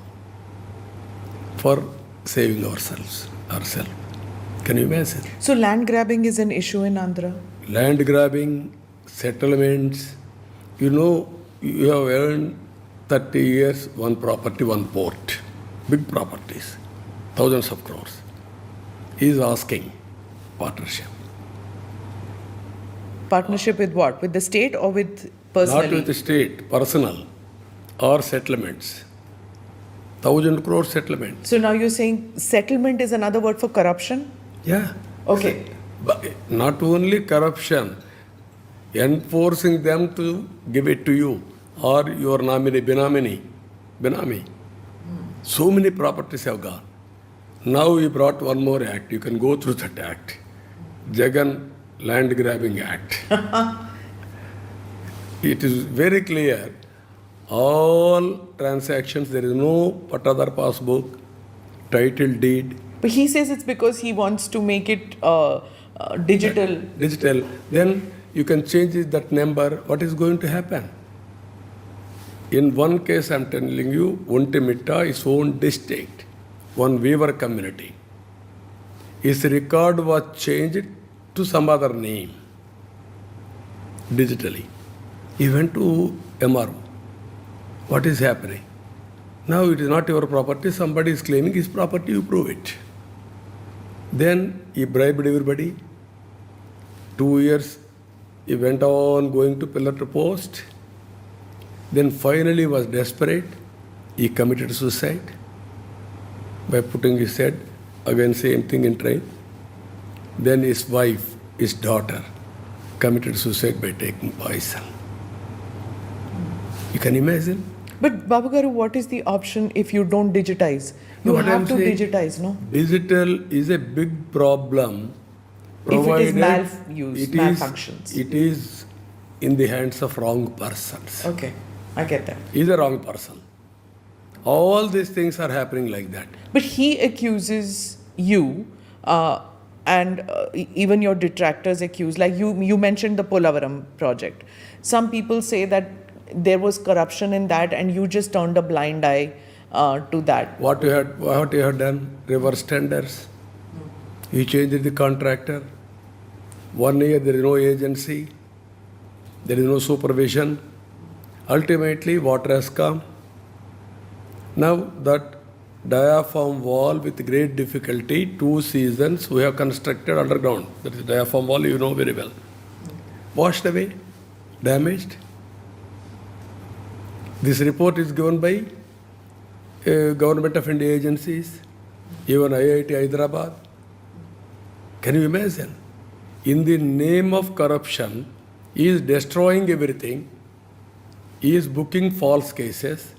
for saving herself. Can you imagine? So land grabbing is an issue in Andhra? Land grabbing, settlements. You know, you have earned 30 years, one property, one port. Big properties, thousands of crores. He is asking partnership. Partnership with what? With the state or with personally? Not with the state, personal or settlements. 1,000 crore settlement. So now you're saying settlement is another word for corruption? Yeah. Okay. But not only corruption, enforcing them to give it to you or your benami. So many properties have gone. Now we brought one more act. You can go through that act. Jagan Land Grabbing Act. It is very clear. All transactions, there is no patadar passbook, title deed. But he says it's because he wants to make it digital. Digital. Then you can change that number, what is going to happen? In one case, I'm telling you, Untimitta is own district, one weaver community. His record was changed to some other name digitally. He went to MRO. What is happening? Now it is not your property, somebody is claiming his property, you prove it. Then he bribed everybody. 2 years he went on going to pillar to post. Then finally was desperate. He committed suicide by putting his head against same thing in train. Then his wife, his daughter, committed suicide by taking poison. You can imagine? But Babu Garu, what is the option if you don't digitize? You No, what have I'm to saying, digitize, no? Digital is a big problem. If it is provided maluse, malfunctions. It is in the hands of wrong persons. Okay, I get that. He's a wrong person. All these things are happening like that. But he accuses you, and even your detractors accuse, like you mentioned the Polavaram project. Some people say that there was corruption in that and you just turned a blind eye to that. What you had done? Reverse tenders. You changed the contractor. 1 year there is no agency. There is no supervision. Ultimately, water has come. Now that diaphragm wall with great difficulty, 2 seasons we have constructed underground. That is diaphragm wall, you know very well. Washed away, damaged. This report is given by Government of India agencies, even IIT Hyderabad. Can you imagine? In the name of corruption, he is destroying everything. He is booking false cases.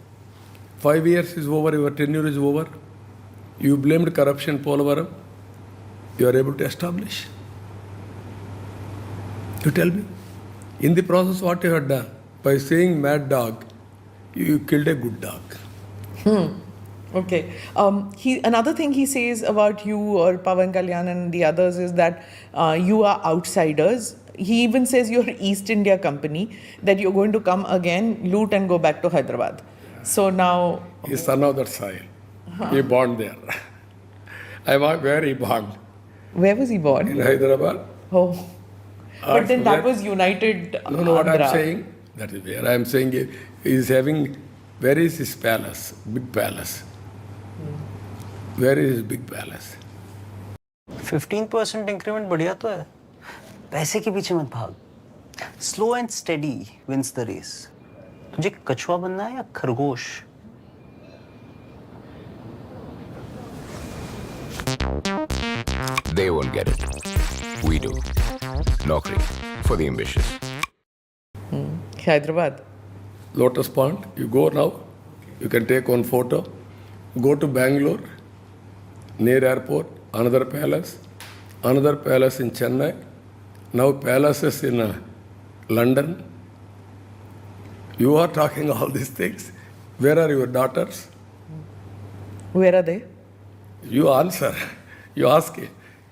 5 years is over, your tenure is over. You blamed corruption, Polavaram. You are able to establish. You tell me. In the process, what you have done? By saying mad dog, you killed a good dog. Okay. Another thing he says about you or Pawan Kalyan and the others is that you are outsiders. He even says you're East India Company, that you're going to come again, loot and go back to Hyderabad. So now... He's son of that soil. He born there. I was where he born. Where was he born? In Hyderabad. Oh. But then that was United No, what I'm Andhra. saying, that is where I'm saying he is having, where is his palace, big palace? Where is his big palace? 15% increment बढ़िया तो है. पैसे के पीछे मत भाग. Slow and steady wins the race. तुझे कछुआ बनना है या खरगोश? They won't get it. We do. Naukri for the ambitious. Hyderabad. Lotus Pond, you go now, you can take one photo. Go to Bangalore, near airport, another palace in Chennai, now palaces in London. You are talking all these things. Where are your daughters? Where are they? You answer. You ask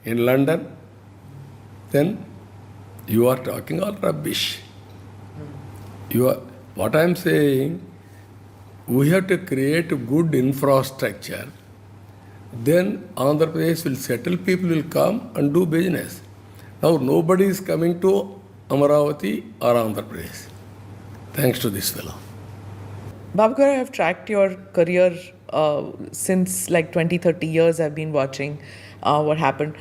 in London. Then you are talking all rubbish. What I am saying, we have to create a good infrastructure. Then Andhra Pradesh will settle, people will come and do business. Now nobody is coming to Amaravati or Andhra Pradesh. Thanks to this fellow. Babakar, I have tracked your career since like 20-30 years. I've been watching what happened.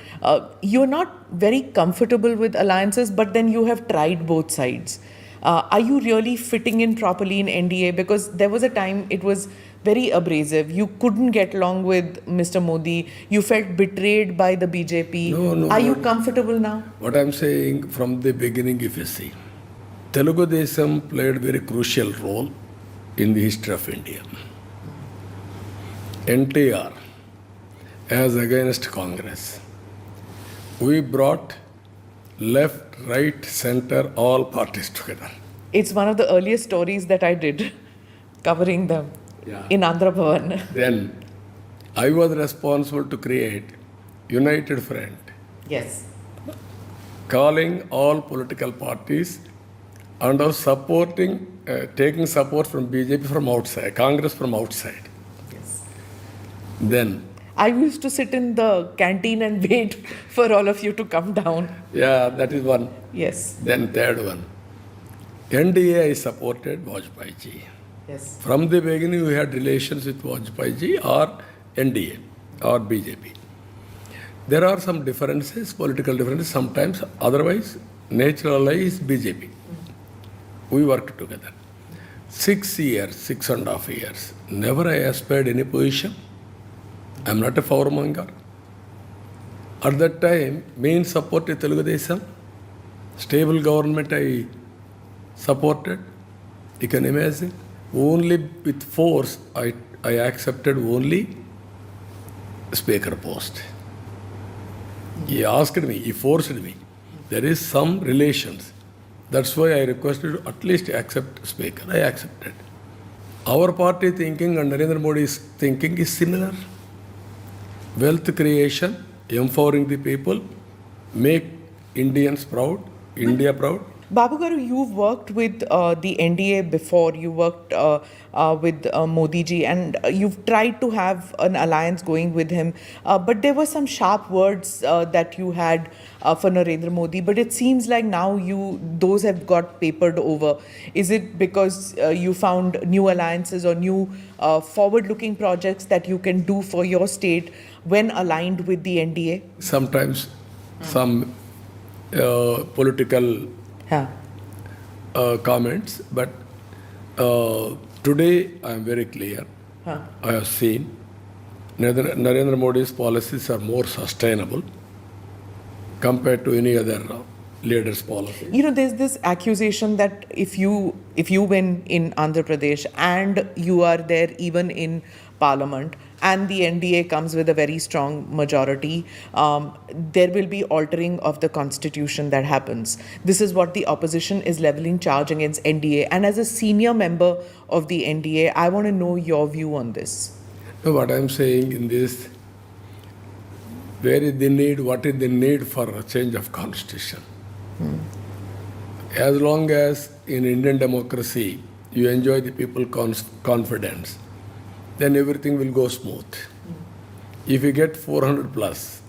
You're not very comfortable with alliances, but then you have tried both sides. Are you really fitting in properly in NDA? Because there was a time it was very abrasive. You couldn't get along with Mr. Modi. You felt betrayed by the BJP. No. Are you comfortable now? What I'm saying from the beginning, if you see, Telugu Desam played very crucial role in the history of India. NTR, as against Congress, we brought left, right, center, all parties together. It's one of the earliest stories that I did, covering them in Andhra Bhavan. Then I was responsible to create United Front. Yes. calling all political parties and are supporting, taking support from BJP from outside, Congress from outside. Then, I used to sit in the canteen and wait for all of you to come down. yeah, that is one. Yes. Then third one, NDA I supported Vajpayee ji. Yes. From the beginning, we had relations with Vajpayee ji or NDA or BJP. There are some differences, political differences sometimes. Otherwise, natural ally is BJP. We worked together. 6 years, 6.5 years. Never I aspired any position. I'm not a powermonger. At that time, main support to Telugu Desam, stable government I supported. You can imagine. Only with force I accepted only speaker post. He asked me, he forced me. There is some relations. That's why I requested to at least accept speaker. I accepted. Our party thinking and Narendra Modi's thinking is similar. Wealth creation, empowering the people, make Indians proud, India proud. Babu Garu, you've worked with the NDA before. You worked with Modi ji, and you've tried to have an alliance going with him. But there were some sharp words that you had for Narendra Modi. But it seems like now those have got papered over. Is it because you found new alliances or new forward-looking projects that you can do for your state when aligned with the NDA? Sometimes some political comments, but today I am very clear. I have seen Narendra Modi's policies are more sustainable compared to any other leader's policy. You know, there's this accusation that if you win in Andhra Pradesh and you are there even in Parliament and the NDA comes with a very strong majority, there will be altering of the constitution that happens. This is what the opposition is leveling charge against NDA. And as a senior member of the NDA, I want to know your view on this. No, what I'm saying in this, where is the need, what is the need for a change of constitution? As long as in Indian democracy you enjoy the people confidence, then everything will go smooth. If you get 400 plus,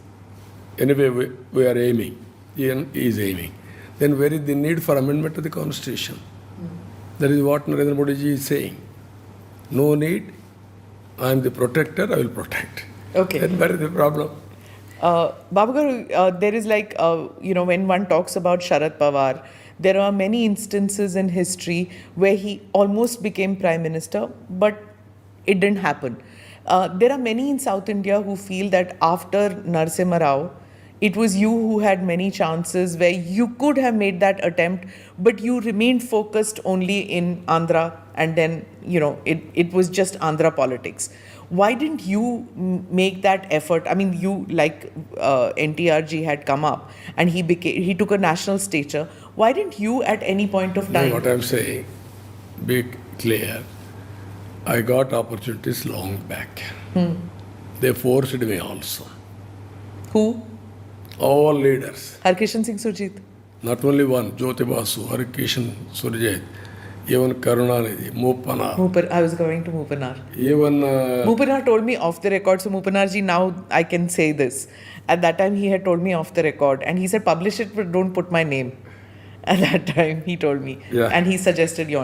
anyway we are aiming, he is aiming, then where is the need for amendment to the constitution? That is what Narendra Modi ji is saying. No need, I am the protector, I will protect. Okay. Then where is the problem? Babu Garu, there is like, when one talks about Sharad Pawar, there are many instances in history where he almost became Prime Minister, but it didn't happen. There are many in South India who feel that after Narasimha Rao, it was you who had many chances where you could have made that attempt, but you remained focused only in Andhra, and then, it was just Andhra politics. Why didn't you make that effort? I mean, you, like NTR ji had come up and he took a national stature. Why didn't you at any point of time? No, what I'm saying, be clear. I got opportunities long back. They forced me also. Who? All leaders. Harkishan Singh Surjit. Not only one, Jyoti Basu, Harkishan Surjit, even Karunanidhi, Mupanar. I was going to Mupanar. Even Mupanar told me off the record, so Mupanar ji, now I can say this. At that time, he had told me off the record, and he said, publish it, but don't put my name. At that time, he told me. Yeah. And he suggested your